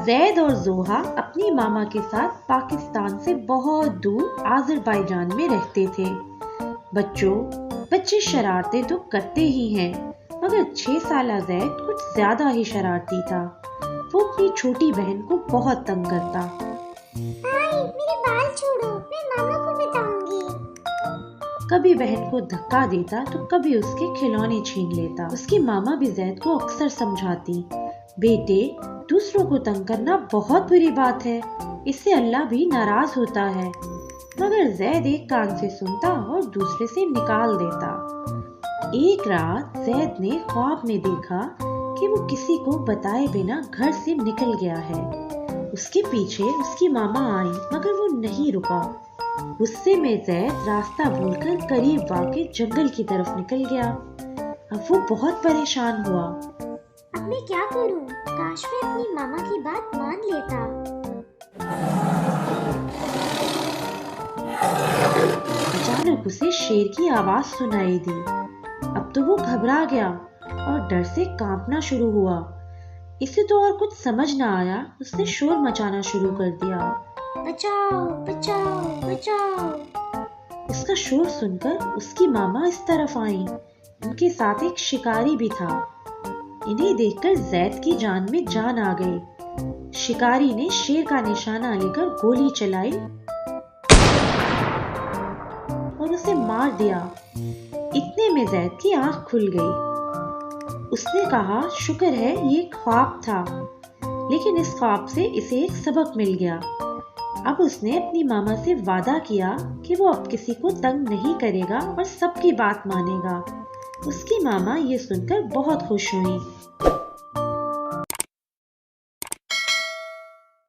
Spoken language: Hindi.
जैद और जोहा अपनी मामा के साथ पाकिस्तान से बहुत दूर आज़रबाईजान में रहते थे। बच्चे शरारतें तो करते ही हैं, मगर 6 साला जैद कुछ ज्यादा ही शरारती था। वो अपनी छोटी बहन को बहुत तंग करता। मेरे बाल छोड़ो, मैं मामा को बताऊंगी। कभी बहन को धक्का देता तो कभी उसके खिलौने छीन लेता। उसकी मामा भी जैद को अक्सर समझाती, बेटे दूसरों को तंग करना बहुत बुरी बात है, इससे अल्लाह भी नाराज होता है। मगर जैद एक कान से सुनता और दूसरे से निकाल देता। एक रात जैद ने ख्वाब में देखा कि वो किसी को बताए बिना घर से निकल गया है। उसके पीछे उसकी मामा आई, मगर वो नहीं रुका। गुस्से में जैद रास्ता भूलकर करीब वाक़े जंगल की तरफ निकल गया। अब वो बहुत परेशान हुआ। अब मैं क्या करूं? काश मैं अपनी मामा की बात मान लेता। अचानक उसे शेर की आवाज सुनाई दी। अब तो वो घबरा गया और डर से कांपना शुरू हुआ। इसे तो और कुछ समझ ना आया, उसने शोर मचाना शुरू कर दिया, बचाओ बचाओ बचाओ। उसका शोर सुनकर उसकी मामा इस तरफ आई। उनके साथ एक शिकारी भी था। इन्हें देखकर जैद की जान में जान आ गई। शिकारी ने शेर का निशाना लेकर गोली चलाई और उसे मार दिया। इतने में जैद की आंख खुल गई। उसने कहा, शुक्र है ये ख्वाब था, लेकिन इस ख्वाब से इसे एक सबक मिल गया। अब उसने अपनी मामा से वादा किया कि वो अब किसी को तंग नहीं करेगा और सबकी बात मानेगा। उसकी मामा ये सुनकर बहुत खुश हुई।